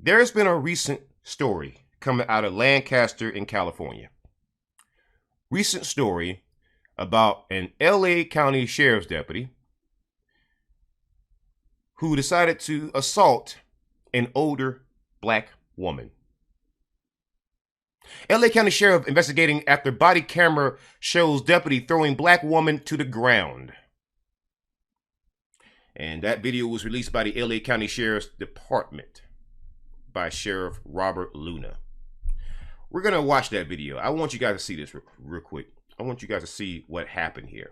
There's been a recent story coming out of Lancaster in California. Recent story about an LA County Sheriff's deputy who decided to assault an older black woman. LA County Sheriff investigating after body camera shows deputy throwing black woman to the ground. And that video was released by the LA County Sheriff's Department by Sheriff Robert Luna. We're going to watch that video. I want you guys to see this real quick. I want you guys to see what happened here.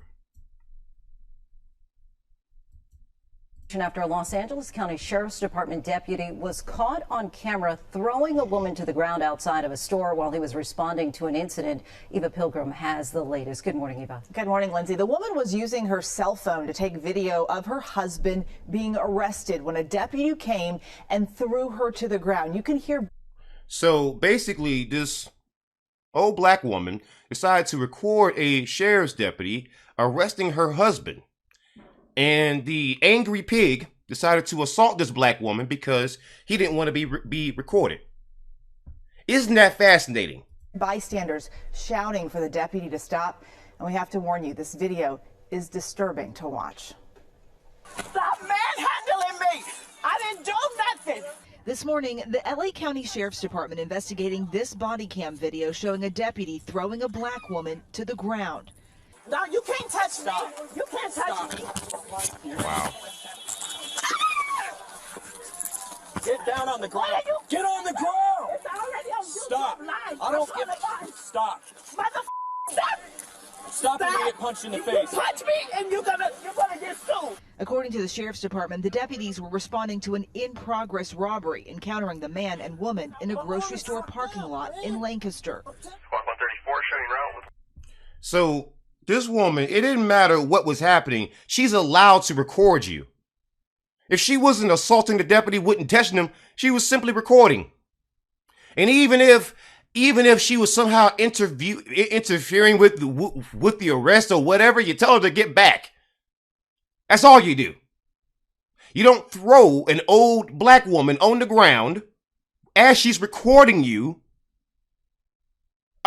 After a Los Angeles County Sheriff's Department deputy was caught on camera throwing a woman to the ground outside of a store while he was responding to an incident. Eva Pilgrim has the latest. Good morning, Eva. Good morning, Lindsay. The woman was using her cell phone to take video of her husband being arrested when a deputy came and threw her to the ground. You can hear. So basically, this old black woman decided to record a sheriff's deputy arresting her husband. And the angry pig decided to assault this black woman because he didn't want to be recorded. Isn't that fascinating? Bystanders shouting for the deputy to stop. And we have to warn you, this video is disturbing to watch. Stop manhandling me! I didn't do nothing! This morning, the LA County Sheriff's Department investigating this body cam video showing a deputy throwing a black woman to the ground. No, you can't touch me. You can't touch me. Wow. Get down on the ground. Get on the ground. Stop. I don't give a stop. Stop and you get punched in the face. You punch me and you're gonna get sued. According to the Sheriff's Department, the deputies were responding to an in-progress robbery, encountering the man and woman in a grocery store parking lot in Lancaster. Squad 134 showing route. So this woman, it didn't matter what was happening. She's allowed to record you. If she wasn't assaulting the deputy, wouldn't touching him, she was simply recording. And even if she was somehow interfering with the arrest or whatever, you tell her to get back. That's all you do. You don't throw an old black woman on the ground as she's recording you,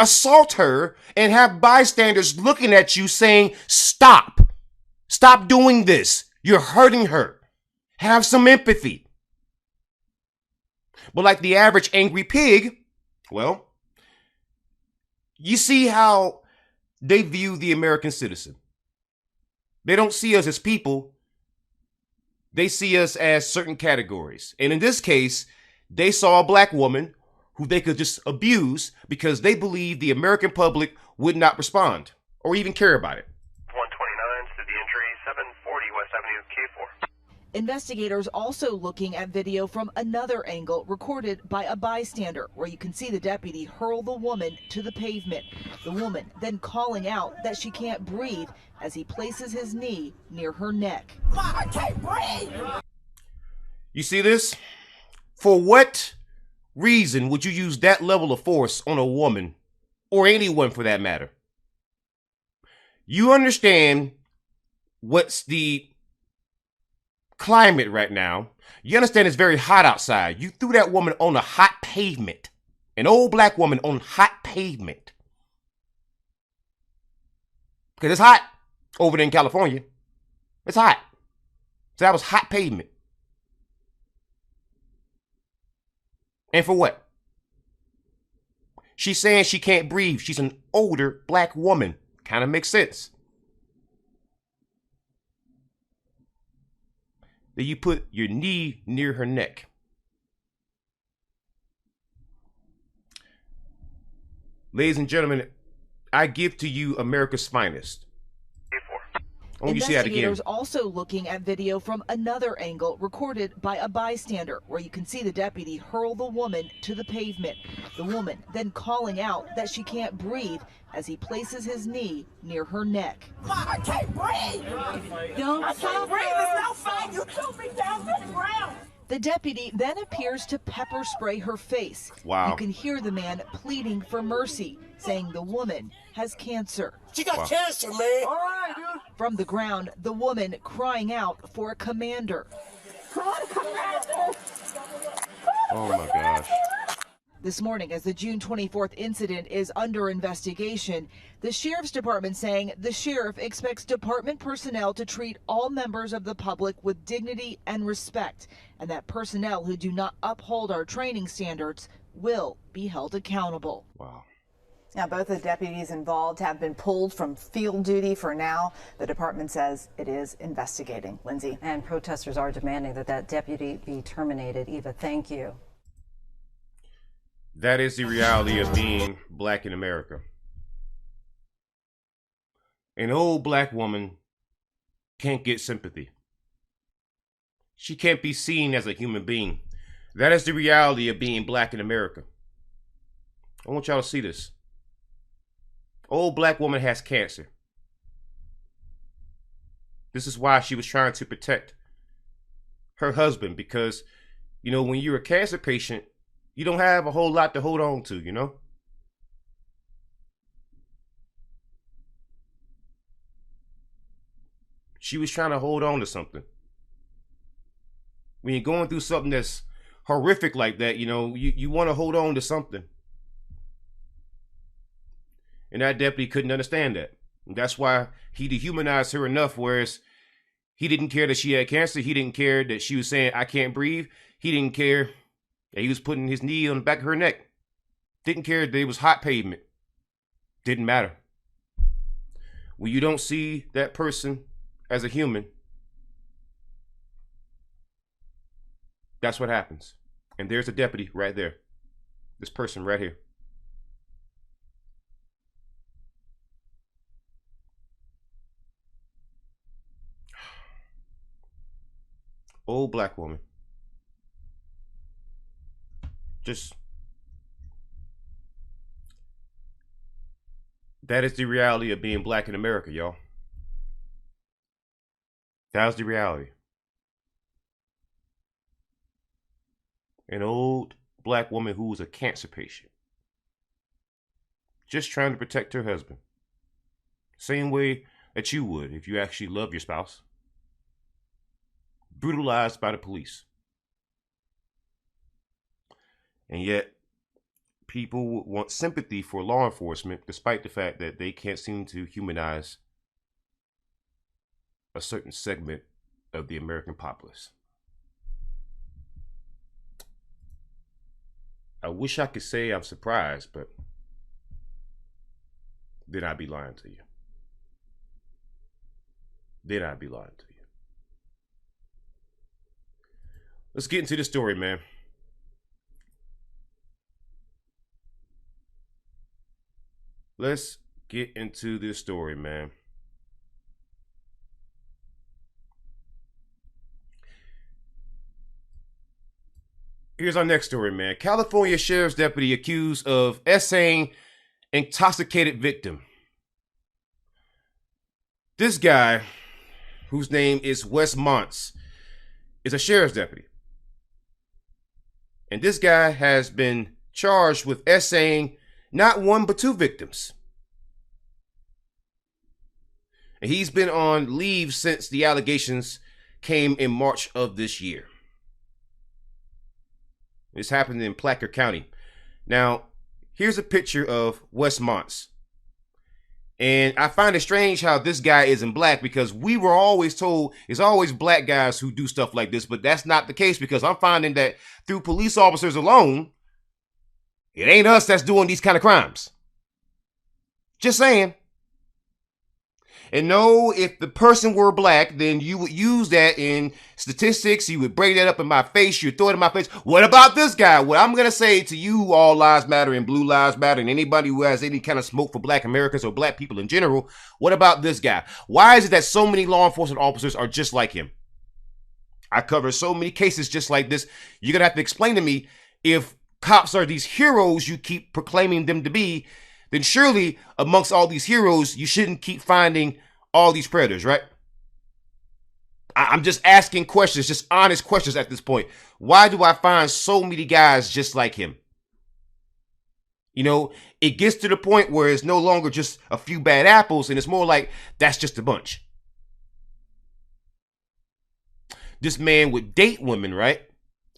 assault her, and have bystanders looking at you saying, stop. Stop doing this. You're hurting her. Have some empathy. But like the average angry pig, well, you see how they view the American citizen. They don't see us as people. They see us as certain categories. And in this case, they saw a black woman who they could just abuse because they believe the American public would not respond or even care about it. 129 to the injury, 740 West Avenue, K4. Investigators also looking at video from another angle recorded by a bystander where you can see the deputy hurl the woman to the pavement. The woman then calling out that she can't breathe as he places his knee near her neck. I can't breathe! You see this? For what reason would you use that level of force on a woman or anyone for that matter? You understand what's the climate right now. You understand it's very hot outside. You threw that woman on a hot pavement. An old black woman on hot pavement. Because it's hot over there in California. It's hot. So that was hot pavement. And for what? She's saying she can't breathe. She's an older black woman. Kind of makes sense. Then you put your knee near her neck. Ladies and gentlemen, I give to you America's finest. I want you to see that again. Investigators also looking at video from another angle recorded by a bystander where you can see the deputy hurl the woman to the pavement. The woman then calling out that she can't breathe as he places his knee near her neck. I can't breathe! I can't breathe! It's no fun! You threw me down to the ground! The deputy then appears to pepper spray her face. Wow. You can hear the man pleading for mercy, saying the woman has cancer. She got cancer, man! All right, dude! From the ground, the woman crying out for a commander. Come on, commander! Oh my gosh. This morning, as the June 24th incident is under investigation, the sheriff's department saying the sheriff expects department personnel to treat all members of the public with dignity and respect, and that personnel who do not uphold our training standards will be held accountable. Wow. Now, both the deputies involved have been pulled from field duty for now. The department says it is investigating. Lindsay. And protesters are demanding that that deputy be terminated. Eva, thank you. That is the reality of being black in America. An old black woman can't get sympathy. She can't be seen as a human being. That is the reality of being black in America. I want y'all to see this. Old black woman has cancer. This is why she was trying to protect her husband, because, you know, when you're a cancer patient, you don't have a whole lot to hold on to, you know? She was trying to hold on to something. When you're going through something that's horrific like that, you know, you want to hold on to something. And that deputy couldn't understand that. And that's why he dehumanized her enough, whereas he didn't care that she had cancer. He didn't care that she was saying, I can't breathe. He didn't care that he was putting his knee on the back of her neck. Didn't care that it was hot pavement. Didn't matter. When you don't see that person as a human, that's what happens. And there's a deputy right there. This person right here. Old black woman. That is the reality of being black in America, y'all. That's the reality. An old black woman who was a cancer patient, just trying to protect her husband. Same way that you would if you actually love your spouse. Brutalized by the police. And yet, people want sympathy for law enforcement, despite the fact that they can't seem to humanize a certain segment of the American populace. I wish I could say I'm surprised, but then I'd be lying to you. Let's get into the story, man. Let's get into this story, man. Here's our next story, man. California sheriff's deputy accused of essaying intoxicated victim. This guy, whose name is Wes Montz, is a sheriff's deputy. And this guy has been charged with essaying not one, but two victims. And he's been on leave since the allegations came in March of this year. This happened in Placer County. Now, here's a picture of Wes Montz. And I find it strange how this guy isn't black, because we were always told it's always black guys who do stuff like this, but that's not the case, because I'm finding that through police officers alone, it ain't us that's doing these kind of crimes. Just saying. And no, if the person were black, then you would use that in statistics. You would bring that up in my face. You would throw it in my face. What about this guy? What I'm going to say to you, All Lives Matter and Blue Lives Matter, and anybody who has any kind of smoke for black Americans or black people in general, what about this guy? Why is it that so many law enforcement officers are just like him? I cover so many cases just like this. You're going to have to explain to me, if cops are these heroes you keep proclaiming them to be, then surely amongst all these heroes, you shouldn't keep finding all these predators, right? I'm just asking questions, just honest questions at this point. Why do I find so many guys just like him? You know, it gets to the point where it's no longer just a few bad apples, and it's more like that's just a bunch. This man would date women, right?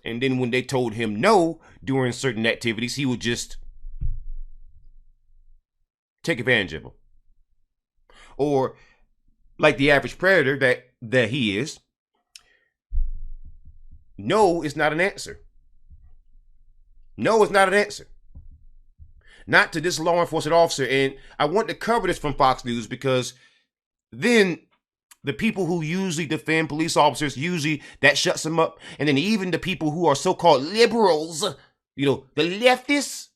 And then when they told him no during certain activities, he would just take advantage of them. Or like the average predator that he is, no is not an answer. No is not an answer. Not to this law enforcement officer. And I want to cover this from Fox News because then the people who usually defend police officers, usually that shuts them up. And then even the people who are so-called liberals, the leftists,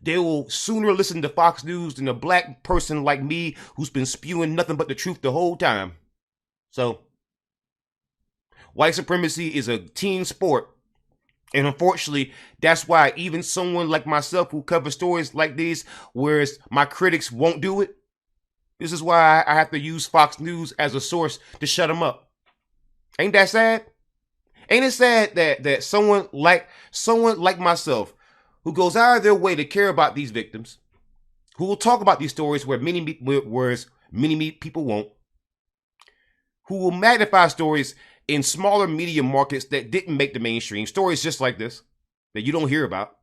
they will sooner listen to Fox News than a black person like me who's been spewing nothing but the truth the whole time. So, white supremacy is a team sport. And unfortunately, that's why even someone like myself who covers stories like these, whereas my critics won't do it, this is why I have to use Fox News as a source to shut them up. Ain't that sad? Ain't it sad that someone like myself, who goes out of their way to care about these victims, who will talk about these stories whereas many people won't, who will magnify stories in smaller media markets that didn't make the mainstream, stories just like this that you don't hear about,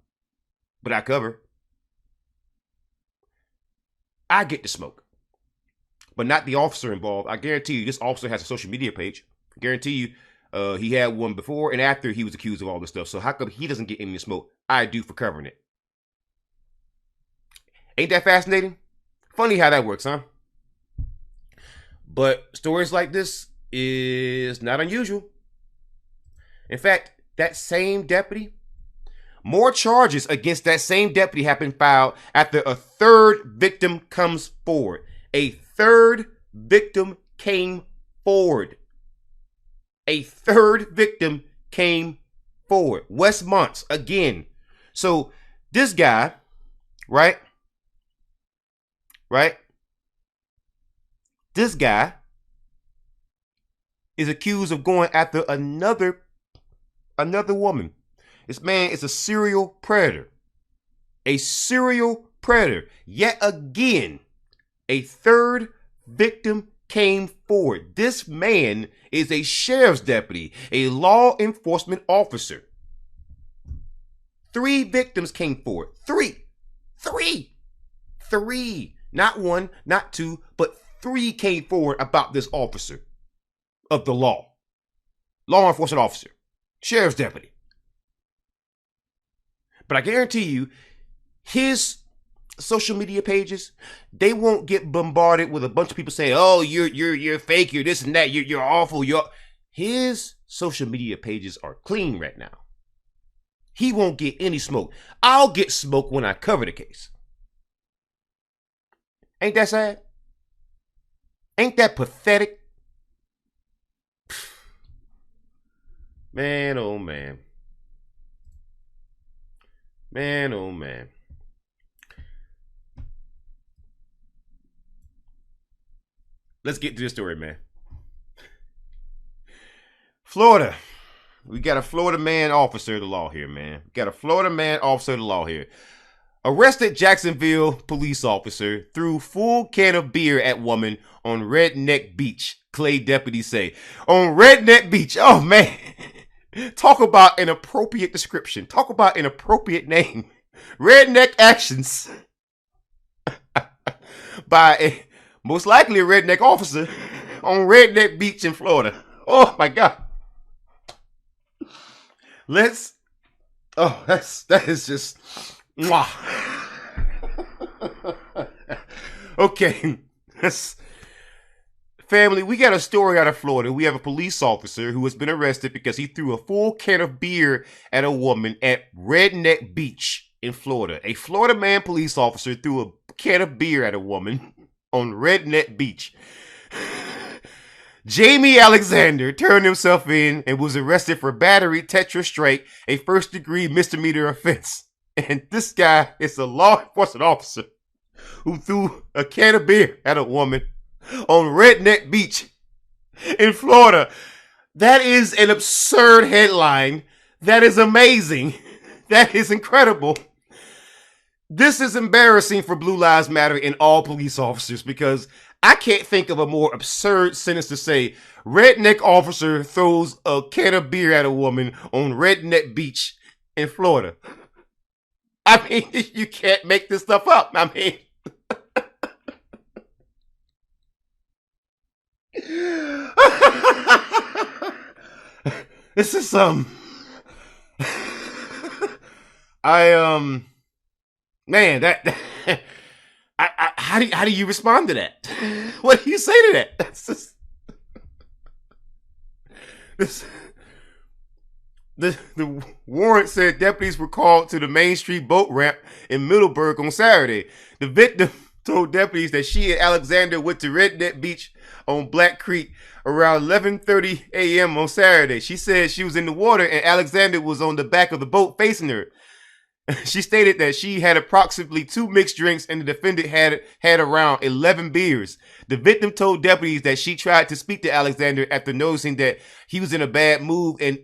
but I cover. I get the smoke, but not the officer involved. I guarantee you, this officer has a social media page. I guarantee you, he had one before and after he was accused of all this stuff. So how come he doesn't get any smoke? I do for covering it. Ain't that fascinating? Funny how that works, huh? But stories like this is not unusual. In fact, that same deputy, more charges against that same deputy have been filed after a third victim comes forward. A third victim came forward. A third victim came forward. Westmont's again. So this guy, right? This guy is accused of going after another woman. This man is a serial predator. A serial predator. Yet again, a third victim came forward. This man is a sheriff's deputy, a law enforcement officer. 3 victims came forward. Three. Not 1, not 2, but 3 came forward about this officer of the law enforcement officer, sheriff's deputy. But I guarantee you, his social media pages, they won't get bombarded with a bunch of people saying, "Oh, you're fake, you're this and that, you're awful." His social media pages are clean right now. He won't get any smoke. I'll get smoke when I cover the case. Ain't that sad? Ain't that pathetic? Man, oh man. Man, oh man. Let's get to this story, man. Florida. We got a Florida man officer of the law here, man. We got a Florida man officer of the law here. Arrested Jacksonville police officer threw full can of beer at woman on Redneck Beach, Clay deputies say. On Redneck Beach. Oh, man. Talk about an appropriate description. Talk about an appropriate name. Redneck actions by most likely a redneck officer on Redneck Beach in Florida. Oh, my God. That is just... Mwah. Okay. Family, we got a story out of Florida. We have a police officer who has been arrested because he threw a full can of beer at a woman at Redneck Beach in Florida. A Florida man police officer threw a can of beer at a woman on Redneck Beach. Jamie Alexander turned himself in and was arrested for battery tetra strike, a first-degree misdemeanor offense. And this guy is a law enforcement officer who threw a can of beer at a woman on Redneck Beach in Florida. That is an absurd headline. That is amazing. That is incredible. This is embarrassing for Blue Lives Matter and all police officers because I can't think of a more absurd sentence to say. Redneck officer throws a can of beer at a woman on Redneck Beach in Florida. I mean, you can't make this stuff up. I mean, this is man, that how do you respond to that? What do you say to that? That's just this. The warrant said deputies were called to the Main Street boat ramp in Middleburg on Saturday. The victim told deputies that she and Alexander went to Redneck Beach on Black Creek around 11:30 a.m. on Saturday. She said she was in the water and Alexander was on the back of the boat facing her. She stated that she had approximately 2 mixed drinks and the defendant had around 11 beers. The victim told deputies that she tried to speak to Alexander after noticing that he was in a bad mood and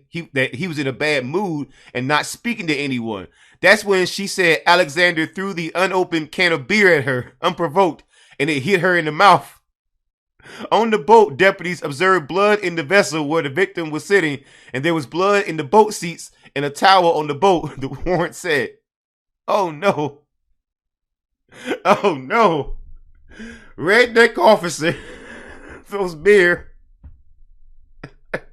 not speaking to anyone. That's when she said Alexander threw the unopened can of beer at her, unprovoked, and it hit her in the mouth. On the boat, deputies observed blood in the vessel where the victim was sitting, and there was blood in the boat seats and a towel on the boat, the warrant said. Oh no. Oh no. Redneck officer throws beer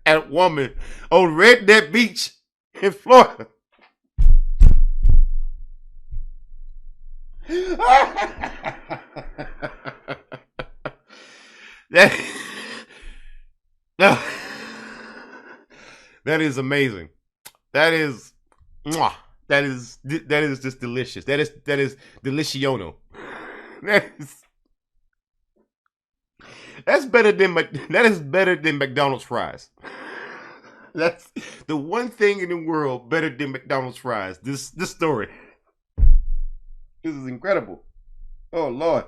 at a woman on Redneck Beach in Florida. That is amazing. That is just delicious. That is deliciono. That is better than McDonald's fries. That's the one thing in the world better than McDonald's fries. This story. This is incredible. Oh Lord.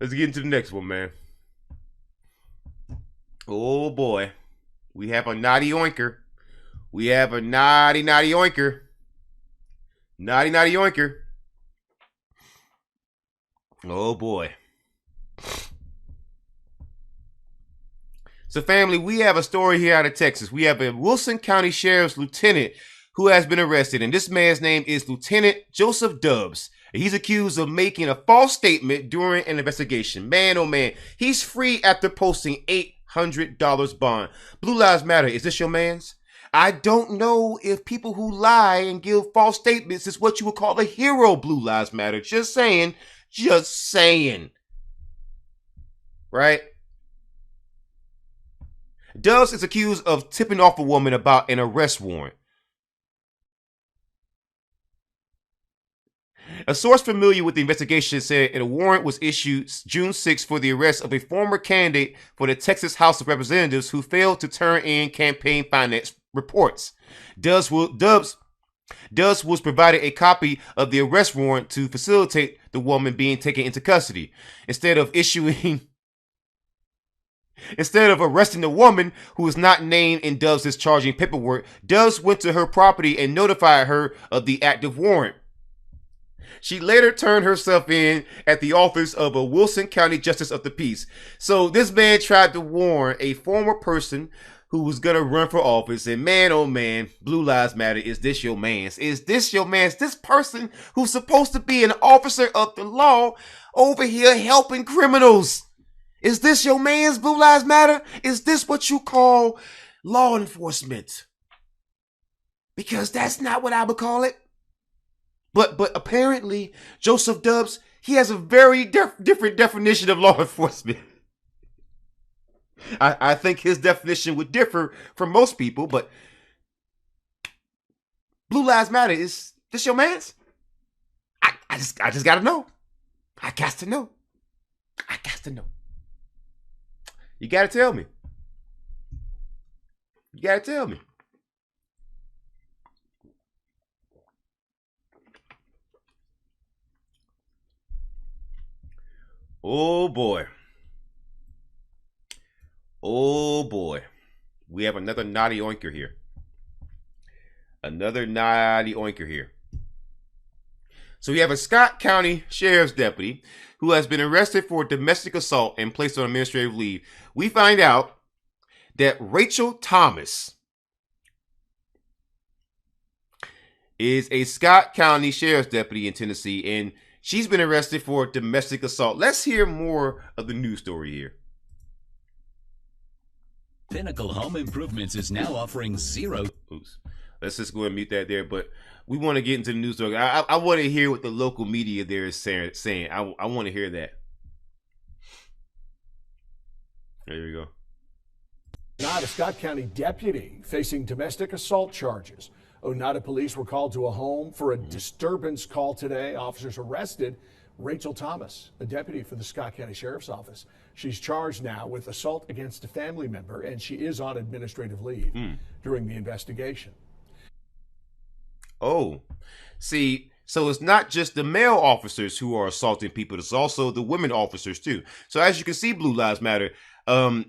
Let's get into the next one, man. Oh boy. We have a naughty oinker. We have a naughty oinker. Naughty oinker. Oh boy. So family, we have a story here out of Texas. We have a Wilson County Sheriff's Lieutenant who has been arrested. And this man's name is Lieutenant Joseph Dubs. He's accused of making a false statement during an investigation. Man, oh man. He's free after posting $800 bond. Blue Lives Matter. Is this your man's? I don't know if people who lie and give false statements is what you would call a hero, Blue Lives Matter. Just saying. Just saying. Right? Dubs is accused of tipping off a woman about an arrest warrant. A source familiar with the investigation said a warrant was issued June 6th for the arrest of a former candidate for the Texas House of Representatives who failed to turn in campaign finance reports. Dubs was provided a copy of the arrest warrant to facilitate the woman being taken into custody. Instead of arresting the woman who is not named in Dubs' charging paperwork, Dubs went to her property and notified her of the active warrant. She later turned herself in at the office of a Wilson County Justice of the Peace. So this man tried to warn a former person who was going to run for office. And man, oh man, Blue Lives Matter. Is this your man's? Is this your man's? This person who's supposed to be an officer of the law over here helping criminals. Is this your man's, Blue Lives Matter? Is this what you call law enforcement? Because that's not what I would call it. But apparently, Joseph Dubs, he has a very different definition of law enforcement. I think his definition would differ from most people, but Blue Lives Matter, is this your man's? I just gotta know. I got to know. You gotta tell me. Oh boy. We have another naughty oinker here. So we have a Scott County Sheriff's deputy who has been arrested for domestic assault and placed on administrative leave. We find out that Rachel Thomas is a Scott County Sheriff's deputy in Tennessee, and she's been arrested for domestic assault. Let's hear more of the news story here. Pinnacle Home Improvements is now offering zero. Oops. Let's just go ahead and mute that there. But we want to get into the news story. I want to hear what the local media there is saying. I want to hear that. There we go. Not a Scott County deputy facing domestic assault charges. Oneida police were called to a home for a disturbance call today. Officers arrested Rachel Thomas, a deputy for the Scott County Sheriff's Office. She's charged now with assault against a family member, and she is on administrative leave during the investigation. Oh, see, so it's not just the male officers who are assaulting people, it's also the women officers too. So as you can see, Blue Lives Matter, I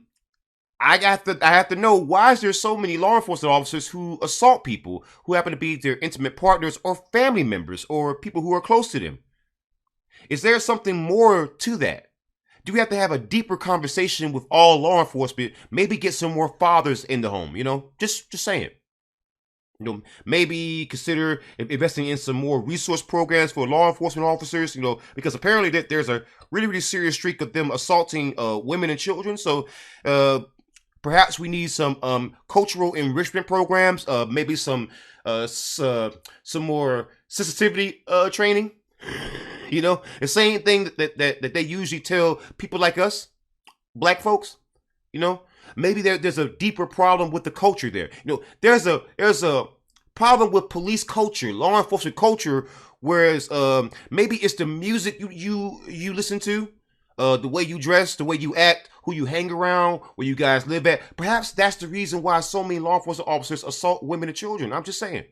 have to know, why is there so many law enforcement officers who assault people who happen to be their intimate partners or family members or people who are close to them? Is there something more to that? Do we have to have a deeper conversation with all law enforcement? Maybe get some more fathers in the home, just saying. Maybe consider investing in some more resource programs for law enforcement officers, because apparently there's a really, really serious streak of them assaulting women and children. So perhaps we need some cultural enrichment programs, maybe some more sensitivity training. The same thing that they usually tell people like us, black folks. Maybe there's a deeper problem with the culture there. There's a problem with police culture, law enforcement culture, whereas maybe it's the music you listen to, the way you dress, the way you act, who you hang around, where you guys live at. Perhaps that's the reason why so many law enforcement officers assault women and children. I'm just saying.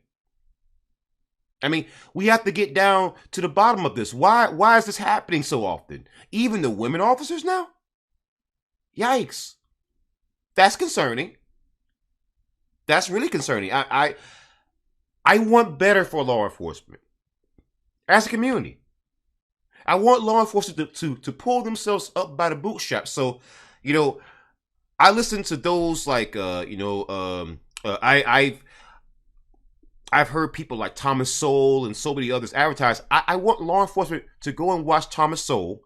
I mean, we have to get down to the bottom of this. Why is this happening so often? Even the women officers now? Yikes. That's concerning. That's really concerning. I want better for law enforcement as a community. I want law enforcement to pull themselves up by the bootstraps. So, I listen to those like, I've heard people like Thomas Sowell and so many others advertise. I want law enforcement to go and watch Thomas Sowell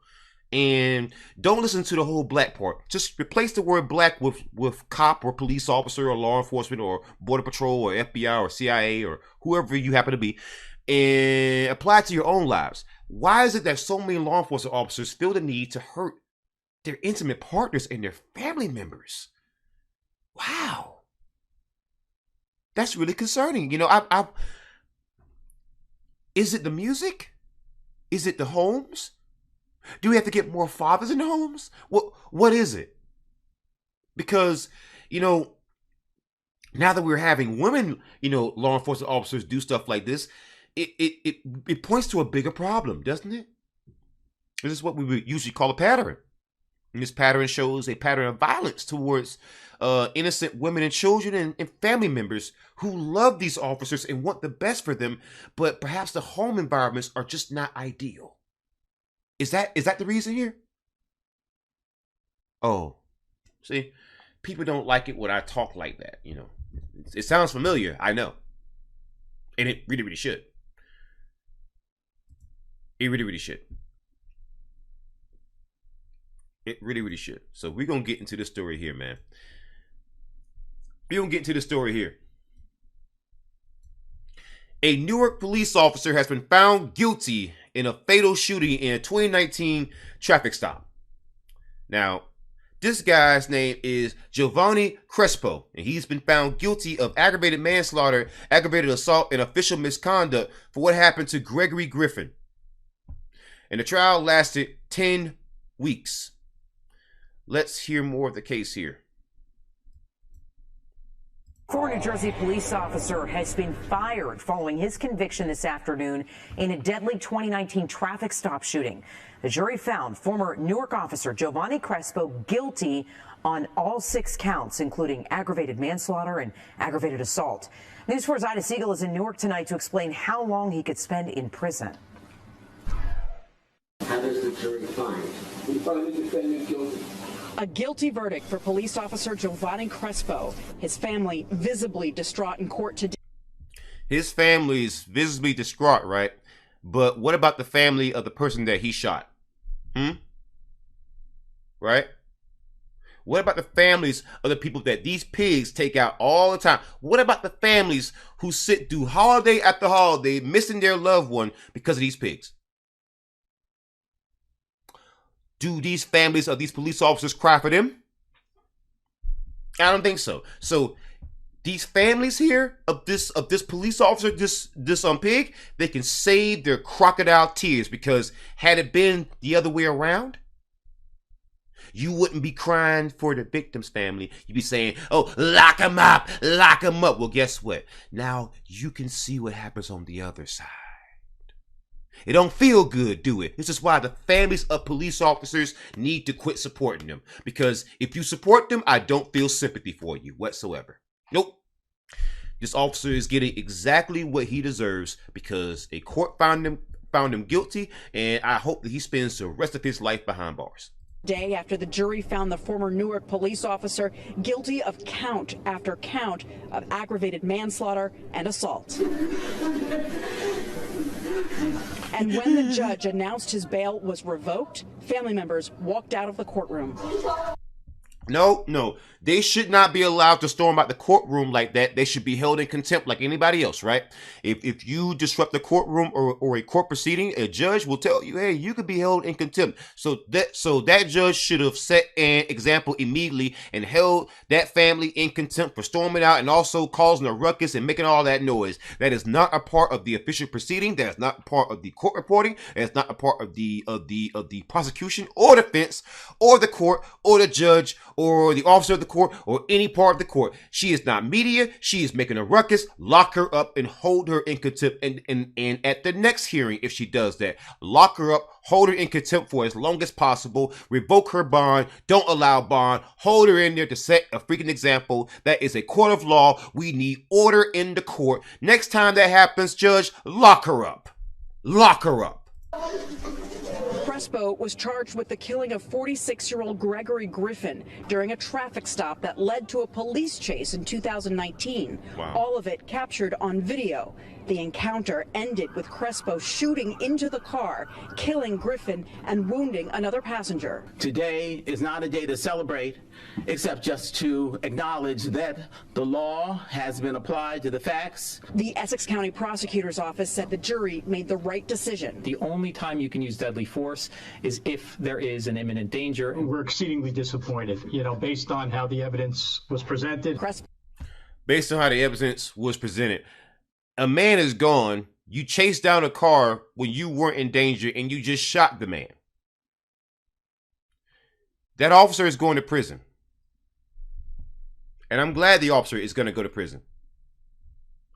and don't listen to the whole black part. Just replace the word black with cop or police officer or law enforcement or border patrol or FBI or CIA or whoever you happen to be, and apply it to your own lives. Why is it that so many law enforcement officers feel the need to hurt their intimate partners and their family members? Wow. That's really concerning. Is it the music? Is it the homes? Do we have to get more fathers in the homes? What is it? Because, now that we're having women, law enforcement officers do stuff like this, it points to a bigger problem, doesn't it? This is what we would usually call a pattern. And this pattern shows a pattern of violence towards innocent women and children and family members who love these officers and want the best for them, but perhaps the home environments are just not ideal. Is that the reason here? Oh, see, people don't like it when I talk like that. It sounds familiar, I know, and it really, really should. It really, really should. It really, really should. So we're going to get into this story here, man. We're going to get into the story here. A Newark police officer has been found guilty in a fatal shooting in a 2019 traffic stop. Now, this guy's name is Giovanni Crespo, and he's been found guilty of aggravated manslaughter, aggravated assault, and official misconduct for what happened to Gregory Griffin. And the trial lasted 10 weeks. Let's hear more of the case here. Former New Jersey police officer has been fired following his conviction this afternoon in a deadly 2019 traffic stop shooting. The jury found former Newark officer Giovanni Crespo guilty on all 6 counts, including aggravated manslaughter and aggravated assault. News 4's Ida Siegel is in Newark tonight to explain how long he could spend in prison. jury finds. We find the defendant guilty. A guilty verdict for police officer Giovanni Crespo. His family visibly distraught in court today. His family's visibly distraught, right? But what about the family of the person that he shot? Right? What about the families of the people that these pigs take out all the time? What about the families who sit through holiday after holiday missing their loved one because of these pigs? Do these families of these police officers cry for them? I don't think so. So these families here of this police officer, this pig, they can save their crocodile tears, because had it been the other way around, you wouldn't be crying for the victim's family. You'd be saying, oh, lock him up, lock him up. Well, guess what? Now you can see what happens on the other side. It don't feel good, do it? This is why the families of police officers need to quit supporting them. Because if you support them, I don't feel sympathy for you whatsoever. Nope. This officer is getting exactly what he deserves, because a court found him guilty, and I hope that he spends the rest of his life behind bars. Day after the jury found the former Newark police officer guilty of count after count of aggravated manslaughter and assault. And when the judge announced his bail was revoked, family members walked out of the courtroom. No. They should not be allowed to storm out the courtroom like that. They should be held in contempt like anybody else, right? If you disrupt the courtroom or a court proceeding, a judge will tell you, hey, you could be held in contempt. So that judge should have set an example immediately and held that family in contempt for storming out and also causing a ruckus and making all that noise. That is not a part of the official proceeding. That is not a part of the court reporting. That is not a part of the prosecution or defense or the court or the judge or the officer of the court or any part of the court. She is not media. She is making a ruckus. Lock her up and hold her in contempt. And at the next hearing, if she does that, lock her up, hold her in contempt for as long as possible, revoke her bond, don't allow bond, hold her in there to set a freaking example. That is a court of law. We need order in the court. Next time that happens, judge, lock her up. Lock her up. Crespo was charged with the killing of 46-year-old Gregory Griffin during a traffic stop that led to a police chase in 2019. Wow. All of it captured on video. The encounter ended with Crespo shooting into the car, killing Griffin and wounding another passenger. Today is not a day to celebrate, except just to acknowledge that the law has been applied to the facts. The Essex County Prosecutor's Office said the jury made the right decision. The only time you can use deadly force is if there is an imminent danger. We're exceedingly disappointed, based on how the evidence was presented. Based on how the evidence was presented. A man is gone. You chased down a car when you weren't in danger and you just shot the man. That officer is going to prison. And I'm glad the officer is going to go to prison.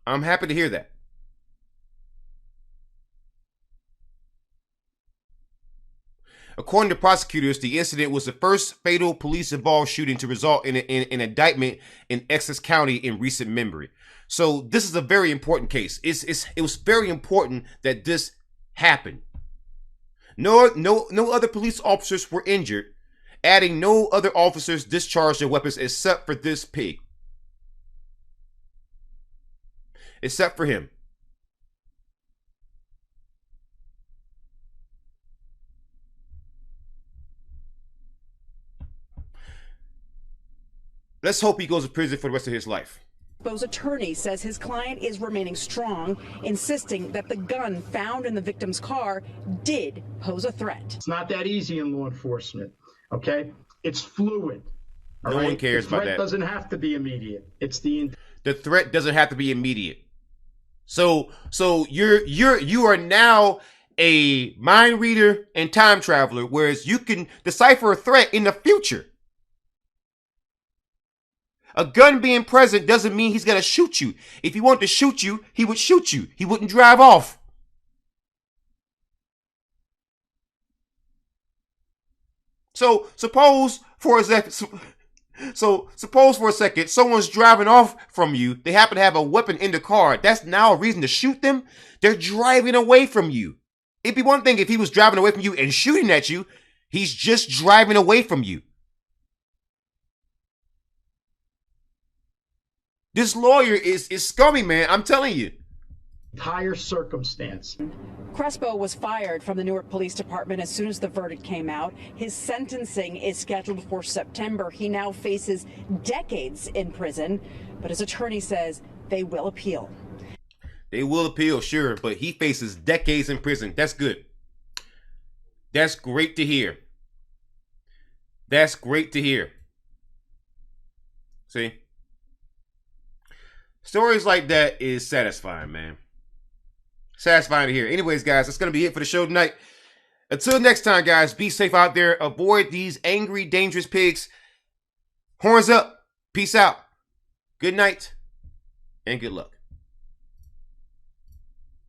I'm happy to hear that. According to prosecutors, the incident was the first fatal police-involved shooting to result in an indictment in Essex County in recent memory. So this is a very important case. It was very important that this happened. No other police officers were injured. Adding no other officers discharged their weapons except for this pig. Except for him. Let's hope he goes to prison for the rest of his life. Bo's attorney says his client is remaining strong, insisting that the gun found in the victim's car did pose a threat. It's not that easy in law enforcement, okay? It's fluid. No one cares about that. The threat doesn't have to be immediate. The threat doesn't have to be immediate. So you are now a mind reader and time traveler, whereas you can decipher a threat in the future. A gun being present doesn't mean he's going to shoot you. If he wanted to shoot you, he would shoot you. He wouldn't drive off. So suppose for a second, someone's driving off from you. They happen to have a weapon in the car. That's now a reason to shoot them. They're driving away from you. It'd be one thing if he was driving away from you and shooting at you. He's just driving away from you. This lawyer is scummy, man. I'm telling you. Entire circumstance. Crespo was fired from the Newark Police Department as soon as the verdict came out. His sentencing is scheduled for September. He now faces decades in prison, but his attorney says they will appeal. They will appeal, sure, but he faces decades in prison. That's good. That's great to hear. That's great to hear. See? Stories like that is satisfying, man. Satisfying to hear. Anyways, guys, that's going to be it for the show tonight. Until next time, guys, be safe out there. Avoid these angry, dangerous pigs. Horns up. Peace out. Good night and good luck.